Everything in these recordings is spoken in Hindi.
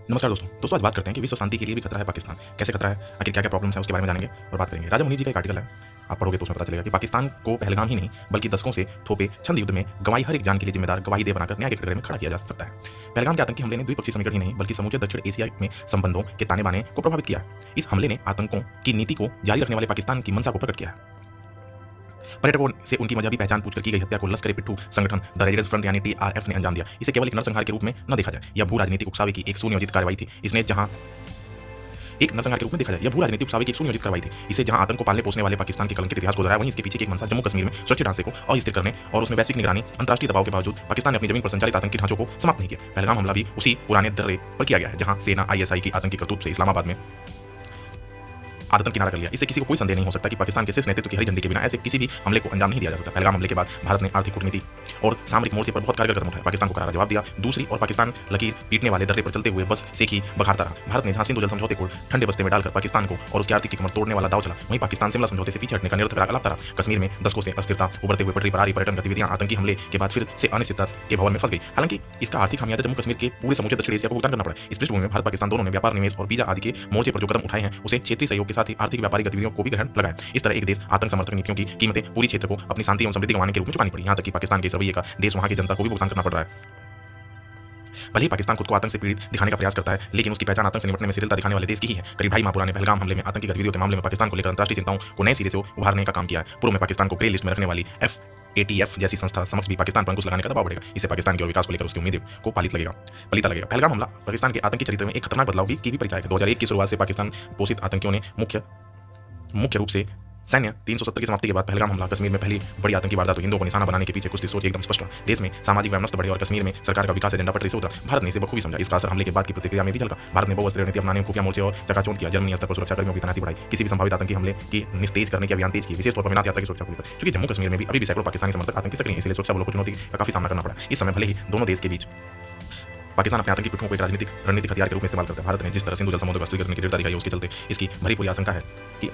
नमस्कार दोस्तों आज बात करते हैं कि विश्व शांति के लिए भी खतरा है पाकिस्तान। कैसे खतरा है, आखिर क्या क्या प्रॉब्लम्स है, उसके बारे में जानेंगे और बात करेंगे। राजा मुनीर जी का एक आर्टिकल है, आप पढ़ोगे तो उसमें पता चलेगा कि पाकिस्तान को पहलगाम ही नहीं बल्कि दशकों से थोपे छंद युद्ध में गवाई हर एक जान के लिए जिम्मेदार गवाही दे बनाकर न्याय के कटघरे में खड़ा किया जा सकता है। पहलगाम के आतंकी हमले ने द्विपक्षीय समीकरण ही नहीं बल्कि समूचे दक्षिण एशिया में संबंधों के ताने बाने को प्रभावित किया है। इस हमले ने आतंकों की नीति को जारी रखने वाले पाकिस्तान की मंशा को प्रकट किया है। पर्यटकों से उनकी मजहबी पहचान पूछकर की गई हत्या को लश्कर पिट्ठू संगठन द रेजिडेंस फ्रंट यानी TRF ने अंजाम दिया। इसे केवल एक नरसंहार के रूप में न देखा जाए, यह भू राजनीतिक उकसावे की एक सुनियोजित कार्रवाई थी। इसने जहां एक नरसंहार के रूप में देखा जाए, यह भू राजनीतिक उकसावे की एक सुनियोजित कार्रवाई थी। इसे जहां आतंक को पालने पोसने वाले पाकिस्तान के कलंकित इतिहास को दोहराया, वहीं इसके पीछे की एक मंशा जम्मू कश्मीर में सुरक्षित ढांचे को अस्थिर करने और उसमें वैश्विक निगरानी अंतर्राष्ट्रीय दबाव के बावजूद पाकिस्तान ने अपनी जमीन पर संचालित आतंकी ढांचों को समाप्त नहीं किया। पहलगाम हमला भी उसी पुराने दर्रे पर किया गया है, जहां सेना ISI की आतंकी करतूत से इस्लामाबाद में आतंक किनारा कर लिया। इससे किसी को कोई संदेह नहीं हो सकता कि पाकिस्तान के शीर्ष नेतृत्व की हरी झंडी के बिना ऐसे किसी भी हमले को अंजाम नहीं दिया जा सकता। पहलगाम हमले के बाद भारत ने आर्थिक कूटनीति और सामरिक मोर्चे पर बहुत कारगर कदम उठाए, पाकिस्तान को करारा जवाब दिया। दूसरी और पाकिस्तान लकीर पीटने वाले दर्रे पर चलते हुए बस सेखी बघारता रहा। भारत ने जहां सिंधु जल समझौते को ठंडे बस्ते में डालकर पाकिस्तान को और उसकी आर्थिक की कमर तोड़ने वाला दाव चला, वहीं पाकिस्तान शिमला समझौते से पीछे हटने का निरंतर लापता रहा। कश्मीर में दशकों से अस्थिरता उभरते हुए पटरी पर आ रही पर्यटन गतिविधियां आतंकी हमले के बाद फिर से अनिश्चितता के भवन में फंस गई। हालांकि इसका आर्थिक खामियाजा जम्मू कश्मीर के पूरे समूचे दक्षिण एशिया को भुगतान करना पड़ा। इस पृष्ठभूमि में भारत पाकिस्तान दोनों ने व्यापार, निवेश और वीजा आदि के मोर्चे पर जो कदम उठाए हैं, उसे क्षेत्रीय सहयोग के साथ ही आर्थिक व्यापारिक गतिविधियों को भी ग्रहण लगाए। इस तरह एक देश आतंक समर्थक नीतियों की कीमतें पूरी क्षेत्र को अपनी शांति एवं समृद्धि गंवाने के रूप में चुकानी पड़ी। यहां तक कि पाकिस्तान के इस रवैये का देश वहां की जनता को भी भुगतान करना पड़ रहा है। भले ही पाकिस्तान खुद को आतंक से पीड़ित दिखाने का प्रयास करता है, लेकिन उसकी पहचान आतंक से निपटने में शिथिलता दिखाने वाले देश की ही है। करीब 2.5 माह पुराने पहलगाम हमले में आतंकी गतिविधियों के मामले में पाकिस्तान को लेकर अंतर्राष्ट्रीय चिंताओं को नए सिरे से उभारने का काम किया है। पूर्व में पाकिस्तान को ग्रे लिस्ट में रखने वाली FATF जैसी संस्था समक्ष भी पाकिस्तान पर अंकुश लगाने का दबाव बढ़ेगा। इससे पाकिस्तान की और विकास को लेकर उसकी उम्मीदें को पलीता लगेगा। पहलगाम हमला पाकिस्तान के आतंकी चरित्र में एक खतरनाक बदलाव की भी परिचायक है। 2001 की शुरुआत से पाकिस्तान पोषित आतंकियों ने मुख्य रूप से सैन्य 370 की समाप्ति के बाद पहलगाम हमला कश्मीर में पहली बड़ी आतंकी वारदात हुई। हिंदुओं को निशाना बनाने के पीछे कुछ सोच एकदम स्पष्ट रहा। देश में सामाजिक वैमनस्य बढ़े और कश्मीर में सरकार का विकास एजेंडा पटरी से उतरा। भारत ने इसे बखूबी समझा। इसका असर हमले के बाद की प्रतिक्रिया में भी झलका। भारत ने बहुअस्त्रीय रणनीति अपनाने, खुफिया मोर्चे और चकाचौंध किया। जर्मनी स्तर पर सुरक्षा कर्मियों की तैनाती बढ़ाई, किसी भी संभावित आतंकी हमले की निस्तेज करने के अभियान तेज किए, विशेष तौर पर मीनात यात्रा की सुरक्षा को लेकर। क्योंकि जम्मू कश्मीर में भी अभी भी सैकड़ों पाकिस्तानी समर्थक आतंकी सक्रिय हैं, इसलिए सुरक्षा बलों को चुनौती का काफी सामना करना पड़ा। इस समय भले ही दोनों देश के बीच पाकिस्तान अपने आतंकी पिट्ठों को एक रणनीतिक हथियार के रूप में इस्तेमाल करता है। भारत ने जिस तरह सिंधु जल समझौते को अस्वीकार करने की दृढ़ता दिखाई, उसके चलते इसकी भरी पूरी आशंका है कि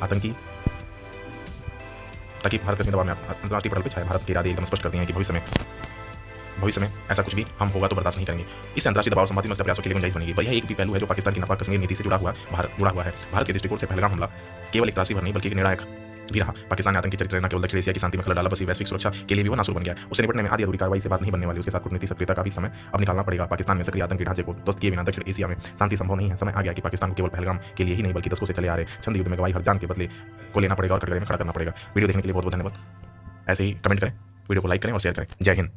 ताकि भारत के दबाव में अंतर्राष्ट्रीय पटल पर छाए। भारत के इरादे एकदम स्पष्ट करते हैं कि भविष्य में ऐसा कुछ भी हम होगा तो बर्दाश्त नहीं करेंगे। इस अंतर्राष्ट्रीय दबाव संबंधी प्रयासों के लिए गुंजाइश बनेगी। वह एक भी पहलू है जो पाकिस्तान की नापाक कश्मीर नीति से जुड़ा हुआ है। भारत के दृष्टिकोण से पहलगाम हमला केवल एक त्रासदी भर नहीं बल्कि एक निर्णायक भी रहा। पाकिस्तान ने आतंकी चरित्र न केवल दक्षिण एशिया की शांति में खलल डाला, बल्कि वैश्विक सुरक्षा के लिए भी वो नासुर बन गया। उसे निपटने में आधी अधूरी कार्रवाई से बात नहीं बनने वाली। उसके साथ कूटनीतिक सक्रियता का भी समय अब निकालना पड़ेगा। पाकिस्तान में सक्रिय आतंकी ढांचे को ध्वस्त किए बिना दक्षिण एशिया में शांति संभव नहीं है। समय आ गया कि पाकिस्तान को केवल पहलगाम के लिए ही नहीं बल्कि दशकों से चले आ रहे छंद युद्ध में गवाही हर जान के बदले को लेना पड़ेगा और कटघरे में खड़ा करना पड़ेगा। वीडियो देखने के लिए बहुत बहुत धन्यवाद। ऐसे ही कमेंट करें, वीडियो को लाइक करें और शेयर करें। जय हिंद।